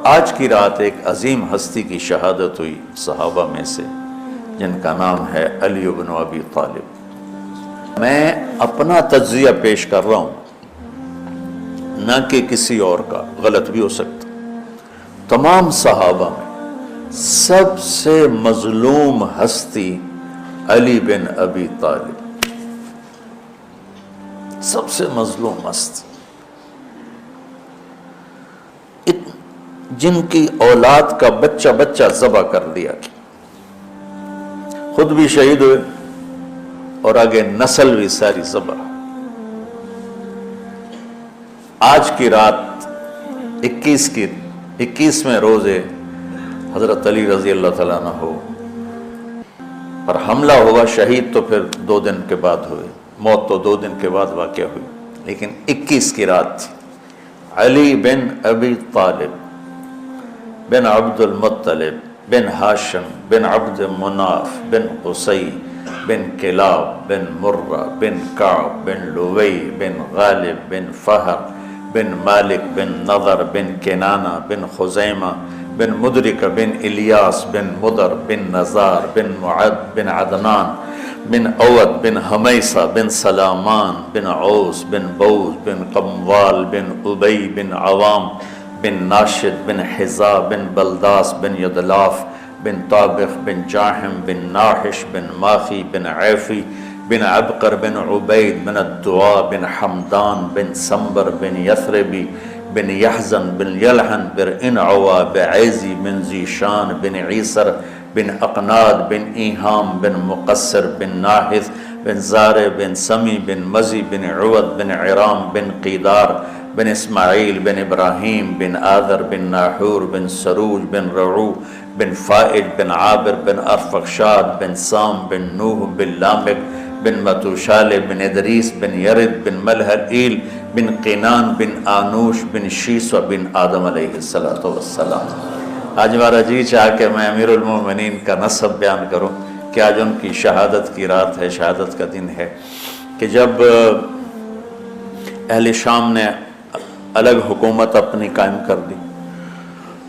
آج کی رات ایک عظیم ہستی کی شہادت ہوئی صحابہ میں سے، جن کا نام ہے علی بن ابی طالب۔ میں اپنا تجزیہ پیش کر رہا ہوں، نہ کہ کسی اور کا، غلط بھی ہو سکتا۔ تمام صحابہ میں سب سے مظلوم ہستی علی بن ابی طالب، سب سے مظلوم ہستی، جن کی اولاد کا بچہ بچہ ذبح کر دیا، خود بھی شہید ہوئے اور آگے نسل بھی ساری ذبح۔ آج کی رات 21ویں روزے حضرت علی رضی اللہ تعالیٰ عنہ پر حملہ ہوا، شہید تو پھر 2 دن کے بعد ہوئے، موت تو 2 دن کے بعد واقع ہوئی، لیکن 21 کی رات تھی۔ علی بن ابی طالب بن عبد المطلب بن ہاشم بن عبد مناف بن قصی بن کلاب بن مرہ بن کعب بن لوی بن غالب بن فہر بن مالک بن نضر بن کنانہ بن خزیمہ بن مدرک بن الیاس بن مدر بن نزار بن معد بن عدنان بن اود بن حمیسہ بن سلامان بن عوس بن بوز بن قموال بن ابی بن عوام بن ناشد بن حزا بن بلداس بن یدلاف بن طابخ بن جاحم بن ناحش بن ماخی بن عیفی بن عبقر بن عبید بن الدعاء بن حمدان بن سمبر بن یثربی بن یحزن بن یلحن بن انعوا بعیزی بن زیشان بن عیسر بن اقناد بن ایہام بن مقصر بن ناحث بن زار بن سمی بن مزی بن عود بن عرام بن قیدار بن اسماعیل بن ابراہیم بن آذر بن ناحور بن سروج بن رعو بن فائج بن عابر بن ارفخشاد بن سام بن نوح بن لامک بن متوشال بن ادریس بن یرد بن ملحل بن قینان بن آنوش بن شیسو بن آدم علیہ السلام۔ آج ہمارا جی چاہ کہ میں امیر المومنین کا نسب بیان کروں کہ آج ان کی شہادت کی رات ہے، شہادت کا دن ہے، کہ جب اہل شام نے الگ حکومت اپنی قائم کر دی،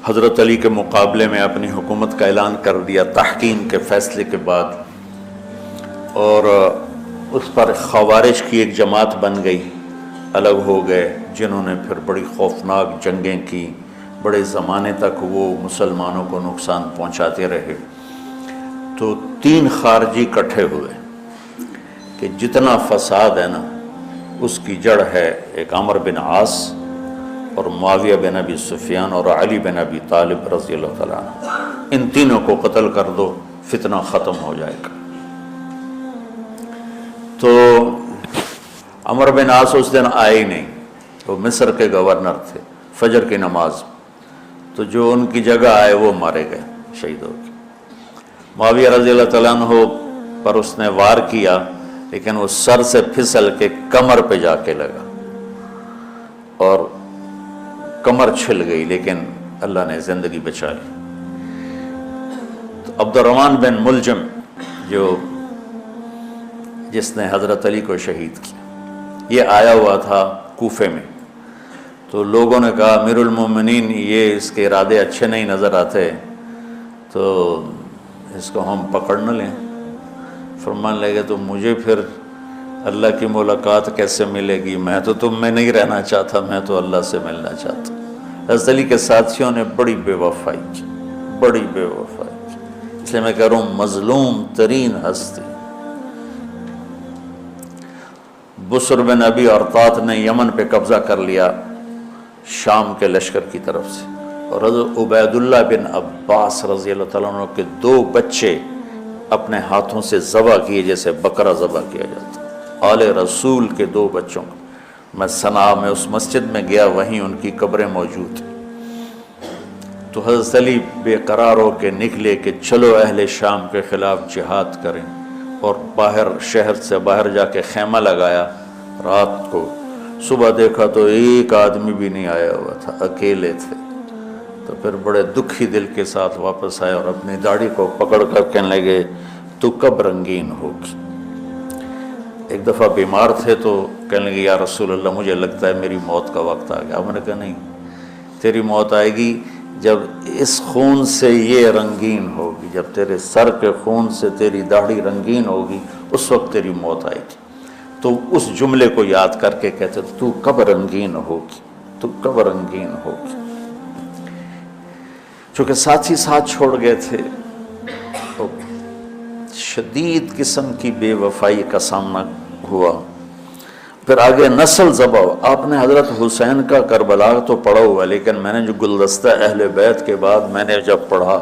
حضرت علی کے مقابلے میں اپنی حکومت کا اعلان کر دیا تحکیم کے فیصلے کے بعد، اور اس پر خوارج کی ایک جماعت بن گئی، الگ ہو گئے، جنہوں نے پھر بڑی خوفناک جنگیں کی، بڑے زمانے تک وہ مسلمانوں کو نقصان پہنچاتے رہے۔ تو 3 خارجی اکٹھے ہوئے کہ جتنا فساد ہے نا، اس کی جڑ ہے ایک عمرو بن عاص اور معاویہ بن ابی سفیان اور علی بن ابی طالب رضی اللہ تعالیٰ عنہ۔ ان تینوں کو قتل کر دو، فتنہ ختم ہو جائے گا۔ تو عمرو بن عاص اس دن آئے ہی نہیں، وہ مصر کے گورنر تھے، فجر کی نماز، تو جو ان کی جگہ آئے وہ مارے گئے، شہید ہو گئے۔ معاویہ رضی اللہ تعالیٰ عنہ پر اس نے وار کیا، لیکن وہ سر سے پھسل کے کمر پہ جا کے لگا اور کمر چھل گئی، لیکن اللہ نے زندگی بچا لی۔ تو عبد الرحمن بن ملجم جس نے حضرت علی کو شہید کیا، یہ آیا ہوا تھا کوفے میں، تو لوگوں نے کہا امیر المومنین یہ اس کے ارادے اچھے نہیں نظر آتے، تو اس کو ہم پکڑ نہ لیں۔ فرمان لے گئے تو مجھے پھر اللہ کی ملاقات کیسے ملے گی؟ میں تو تم میں نہیں رہنا چاہتا، میں تو اللہ سے ملنا چاہتا۔ حضرت علی کے ساتھیوں نے بڑی بے وفائی کی، بڑی بے وفائی کی، اس لیے میں کہہ رہا ہوں مظلوم ترین ہستی۔ بسر بن ابی ارطاط نے یمن پہ قبضہ کر لیا شام کے لشکر کی طرف سے، اور حضرت عبید اللہ بن عباس رضی اللہ تعالیٰ عنہ کے 2 بچے اپنے ہاتھوں سے ذبح کیے، جیسے بکرا ذبح کیا جاتا۔ آل رسول کے 2 بچوں کو میں صنعاء میں اس مسجد میں گیا، وہیں ان کی قبریں موجود ہیں۔ تو حضرت علی بے قرار ہو کے نکلے کہ چلو اہل شام کے خلاف جہاد کریں، اور باہر شہر سے باہر جا کے خیمہ لگایا رات کو۔ صبح دیکھا تو ایک آدمی بھی نہیں آیا ہوا تھا، اکیلے تھے۔ تو پھر بڑے دکھی دل کے ساتھ واپس آئے اور اپنی داڑھی کو پکڑ کر کہنے لگے تو کب رنگین ہوگی؟ ایک دفعہ بیمار تھے تو کہنے لگے یا رسول اللہ مجھے لگتا ہے میری موت کا وقت آ گیا۔ میں نے کہا نہیں، تیری موت آئے گی جب اس خون سے یہ رنگین ہوگی، جب تیرے سر کے خون سے تیری داڑھی رنگین ہوگی، اس وقت تیری موت آئے گی۔ تو اس جملے کو یاد کر کے کہتے تو کب رنگین ہوگی، تو کب رنگین ہوگی۔ چونکہ ساتھی ساتھ چھوڑ گئے تھے تو شدید قسم کی بے وفائی کا سامنا ہوا۔ پھر آگے نسل ذبح۔ آپ نے حضرت حسین کا کربلا تو پڑھا ہوا، لیکن میں نے جو گلدستہ اہل بیت کے بعد میں نے جب پڑھا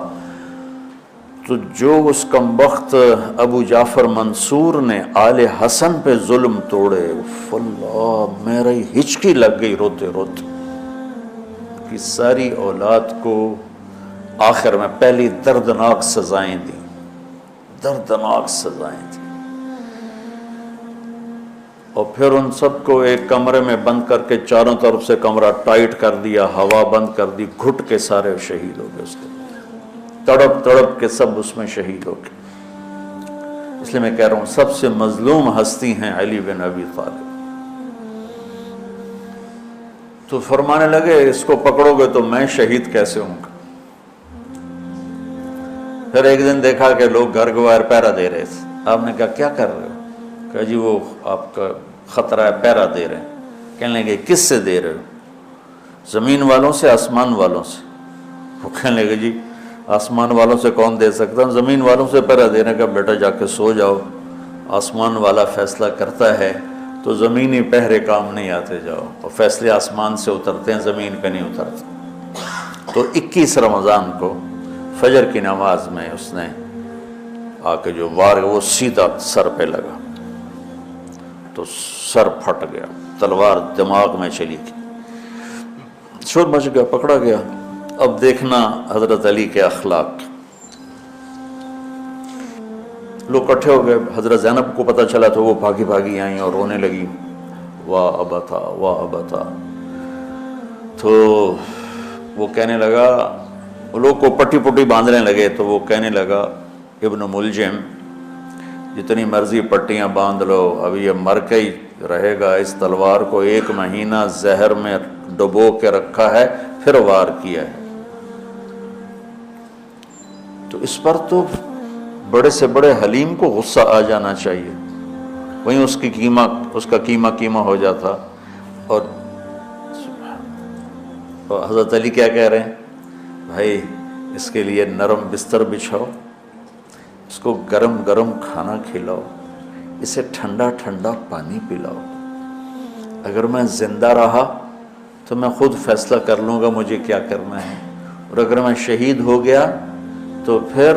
تو جو اس کمبخت ابو جعفر منصور نے آل حسن پہ ظلم توڑے، اللہ میری ہچکی لگ گئی روتے روتے کہ ساری اولاد کو آخر میں پہلی دردناک سزائیں دی، دردناک سزائیں دی، اور پھر ان سب کو ایک کمرے میں بند کر کے چاروں طرف سے کمرہ ٹائٹ کر دیا، ہوا بند کر دی، گھٹ کے سارے شہید ہو گئے، اس کے تڑپ تڑپ کے سب اس میں شہید ہو گئے۔ اس لیے میں کہہ رہا ہوں سب سے مظلوم ہستی ہیں علی بن ابی طالب۔ تو فرمانے لگے اس کو پکڑو گے تو میں شہید کیسے ہوں گا۔ پھر ایک دن دیکھا کہ لوگ گھر کے باہر پہرا دے رہے تھے۔ آپ نے کہا کیا کر رہے ہو؟ کہا جی وہ آپ کا خطرہ ہے، پہرا دے رہے ہیں۔ کہنے لگے کس سے دے رہے ہو؟ زمین والوں سے، آسمان والوں سے؟ وہ کہنے لگے جی آسمان والوں سے کون دے سکتا، زمین والوں سے پہرا دینے کا، بیٹا جا کے سو جاؤ، آسمان والا فیصلہ کرتا ہے تو زمینی پہرے کام نہیں آتے، جاؤ، اور فیصلے آسمان سے اترتے ہیں، زمین پہ نہیں اترتے۔ تو 21 رمضان کو فجر کی نماز میں اس نے آ کے جو وار وہ سیدھا سر پہ لگا تو سر پھٹ گیا، تلوار دماغ میں چلی گئی، شور مچ گیا، پکڑا گیا۔ اب دیکھنا حضرت علی کے اخلاق، لوگ اکٹھے ہو گئے، حضرت زینب کو پتہ چلا تو وہ بھاگی بھاگی آئیں اور رونے لگی، واہ ابتا واہ ابتا۔ تو وہ کہنے لگا، وہ لوگ کو پٹی پٹی باندھنے لگے تو وہ کہنے لگا ابن ملجم جتنی مرضی پٹیاں باندھ لو، اب یہ مر کے ہی رہے گا، اس تلوار کو 1 مہینہ زہر میں ڈبو کے رکھا ہے پھر وار کیا ہے۔ تو اس پر تو بڑے سے بڑے حلیم کو غصہ آ جانا چاہیے، وہیں اس کا قیمہ ہو جاتا۔ اور حضرت علی کیا کہہ رہے ہیں؟ بھائی اس کے لیے نرم بستر بچھاؤ، اس کو گرم گرم کھانا کھلاؤ، اسے ٹھنڈا ٹھنڈا پانی پلاؤ۔ اگر میں زندہ رہا تو میں خود فیصلہ کر لوں گا مجھے کیا کرنا ہے، اور اگر میں شہید ہو گیا تو پھر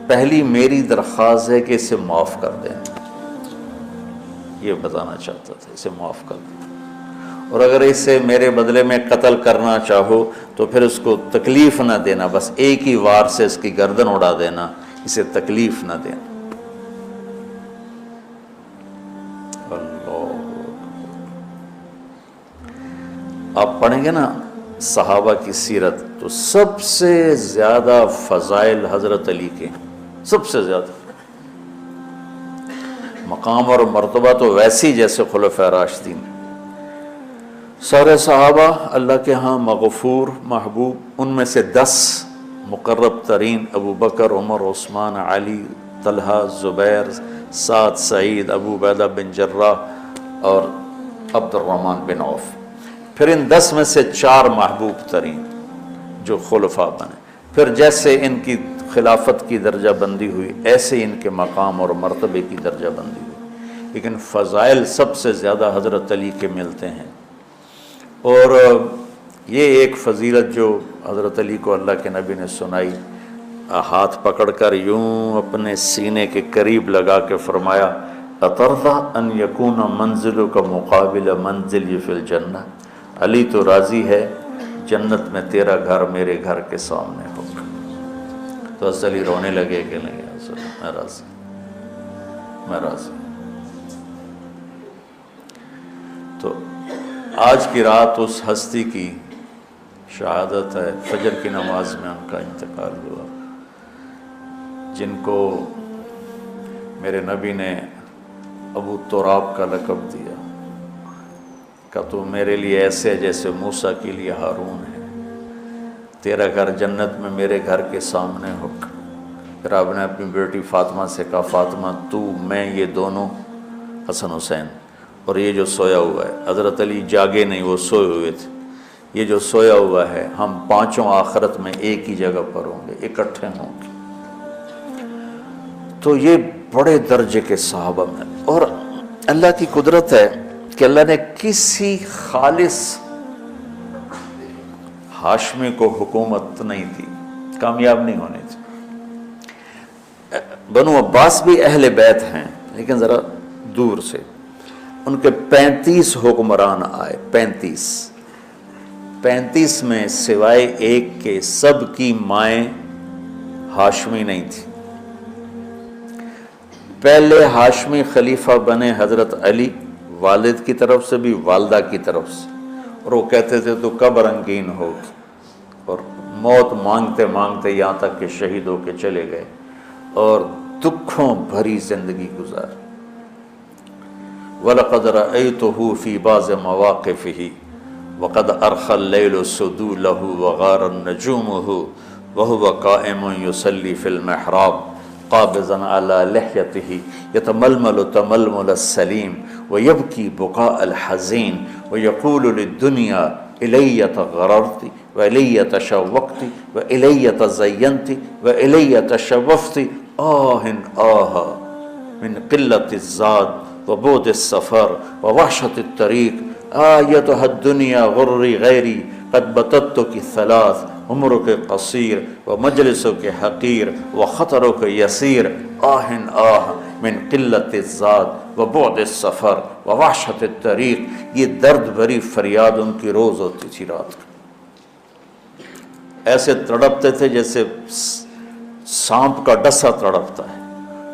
پہلی میری درخواست ہے کہ اسے معاف کر دیں، یہ بتانا چاہتا تھا، اسے معاف کر دیں، اور اگر اسے میرے بدلے میں قتل کرنا چاہو تو پھر اس کو تکلیف نہ دینا، بس ایک ہی وار سے اس کی گردن اڑا دینا، اسے تکلیف نہ دینا۔ اللہ، آپ پڑھیں گے نا صحابہ کی سیرت تو سب سے زیادہ فضائل حضرت علی کے، سب سے زیادہ مقام اور مرتبہ تو ویسی جیسے خلفائے راشدین۔ سارے صحابہ اللہ کے ہاں مغفور محبوب، ان میں سے 10 مقرب ترین ابو بکر، عمر، عثمان، علی، طلحہ، زبیر، سعد، سعید، ابو عبیدہ بن جراح اور عبد الرحمن بن عوف۔ پھر ان 10 میں سے 4 محبوب ترین جو خلفاء بنے، پھر جیسے ان کی خلافت کی درجہ بندی ہوئی ایسے ان کے مقام اور مرتبے کی درجہ بندی ہوئی، لیکن فضائل سب سے زیادہ حضرت علی کے ملتے ہیں۔ اور یہ ایک فضیلت جو حضرت علی کو اللہ کے نبی نے سنائی، ہاتھ پکڑ کر یوں اپنے سینے کے قریب لگا کے فرمایا، اَتَرْضَىٰ أَن يَكُونَ مَنزِلُكَ مُقَابِلَ مَنزِلِي فِي الْجَنَّةِ، علی تو راضی ہے جنت میں تیرا گھر میرے گھر کے سامنے ہوگا۔ تو حضرت علی رونے لگے کہ نہیں حضرت میں راضی، میں راضی۔ تو آج کی رات اس ہستی کی شہادت ہے، فجر کی نماز میں ان کا انتقال ہوا، جن کو میرے نبی نے ابو تراب کا لقب دیا کہ تو میرے لیے ایسے جیسے موسیٰ کے لیے ہارون ہے، تیرا گھر جنت میں میرے گھر کے سامنے ہو۔ پھر آپ نے اپنی بیٹی فاطمہ سے کہا فاطمہ تو میں یہ دونوں حسن حسین اور یہ جو سویا ہوا ہے، حضرت علی جاگے نہیں، وہ سوئے ہوئے تھے، یہ جو سویا ہوا ہے ہم پانچوں آخرت میں ایک ہی جگہ پر ہوں گے، اکٹھے ہوں گے۔ تو یہ بڑے درجے کے صحابہ میں، اور اللہ کی قدرت ہے کہ اللہ نے کسی خالص ہاشمی کو حکومت نہیں دی، کامیاب نہیں ہونے تھی۔ بنو عباس بھی اہل بیت ہیں لیکن ذرا دور سے، ان کے 35 حکمران آئے، 35 میں سوائے ایک کے سب کی مائیں ہاشمی نہیں تھی۔ پہلے ہاشمی خلیفہ بنے حضرت علی، والد کی طرف سے بھی والدہ کی طرف سے، اور وہ کہتے تھے تو کب رنگین ہوگی، اور موت مانگتے مانگتے یہاں تک کہ شہید ہو کے چلے گئے اور دکھوں بھری زندگی گزار۔ وَلَقَدْ رَأَيْتُهُ فِي بَعْضِ مَوَاقِفِهِ وَقَدْ أَرْخَى اللَّيْلُ سُدُولَهُ وَغَارَ النَّجُومُهُ وَهُوَ قَائِمٌ يُصَلِّي فِي الْمِحْرَابِ قابضاً على لحيته يتململ تململ السليم ويبكي بكاء الحزين ويقول للدنيا إلي تغررت وإلي تشوقت وإلي تزينت وإلي تشوفت من قلة الزاد وبعد السفر ووحشة الطريق آيتها الدنيا غري غيري قد بتتك ثلاث عمرك قصير ومجلسك حقير وخطرك يسير من قلة الزاد وبعد السفر ووحشة الطريق۔ یہ درد بھری فریاد ان کی روز ہوتی تھی رات کو، ایسے تڑپتے تھے جیسے سانپ کا ڈسا تڑپتا ہے،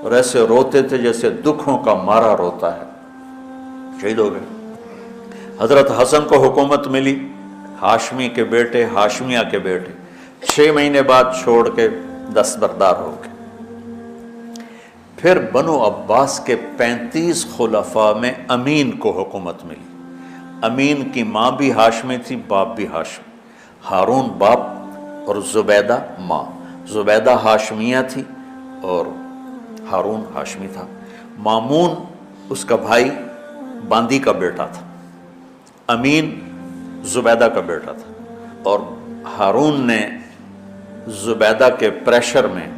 اور ایسے روتے تھے جیسے دکھوں کا مارا روتا ہے۔ شہید ہو گئے۔ حضرت حسن کو حکومت ملی، ہاشمی کے بیٹے، ہاشمیہ کے بیٹے 6 مہینے بعد چھوڑ کے دستبردار ہو گئے۔ پھر بنو عباس کے 35 خلفاء میں امین کو حکومت ملی۔ امین کی ماں بھی ہاشمی تھی، باپ بھی ہاشمی، ہارون باپ اور زبیدہ ماں۔ زبیدہ ہاشمیہ تھی اور ہارون ہاشمی تھا۔ مامون اس کا بھائی باندی کا بیٹا تھا، امین زبیدہ کا بیٹا تھا، اور ہارون نے زبیدہ کے پریشر میں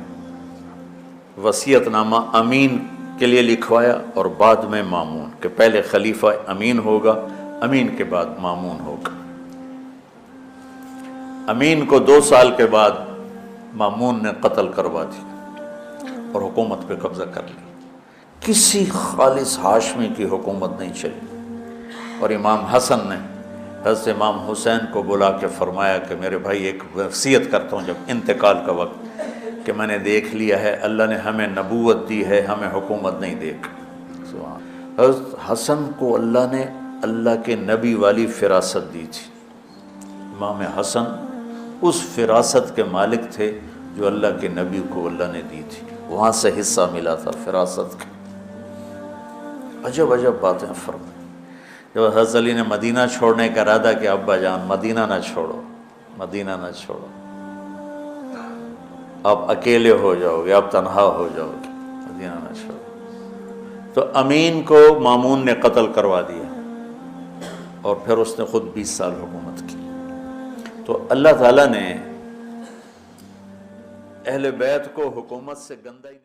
وصیت نامہ امین کے لیے لکھوایا، اور بعد میں مامون، کہ پہلے خلیفہ امین ہوگا، امین کے بعد مامون ہوگا۔ امین کو 2 سال کے بعد مامون نے قتل کروا دیا اور حکومت پہ قبضہ کر لی۔ کسی خالص ہاشمی کی حکومت نہیں چلی، اور امام حسن نے حضرت امام حسین کو بلا کے فرمایا کہ میرے بھائی ایک وصیت کرتا ہوں جب انتقال کا وقت، کہ میں نے دیکھ لیا ہے اللہ نے ہمیں نبوت دی ہے، ہمیں حکومت نہیں دے گا۔ حضرت حسن کو اللہ نے اللہ کے نبی والی فراست دی تھی۔ امام حسن اس فراست کے مالک تھے جو اللہ کے نبی کو اللہ نے دی تھی، وہاں سے حصہ ملا تھا فراست کا۔ عجب عجب باتیں فرمائیں۔ جب حضرت علی نے مدینہ چھوڑنے کا ارادہ کیا، ابا جان مدینہ نہ چھوڑو، مدینہ نہ چھوڑو، آپ اکیلے ہو جاؤ گے، آپ تنہا ہو جاؤ گے، مدینہ نہ چھوڑو۔ تو امین کو مامون نے قتل کروا دیا، اور پھر اس نے خود 20 سال حکومت کی۔ تو اللہ تعالیٰ نے اہل بیت کو حکومت سے گندہ ہی نہیں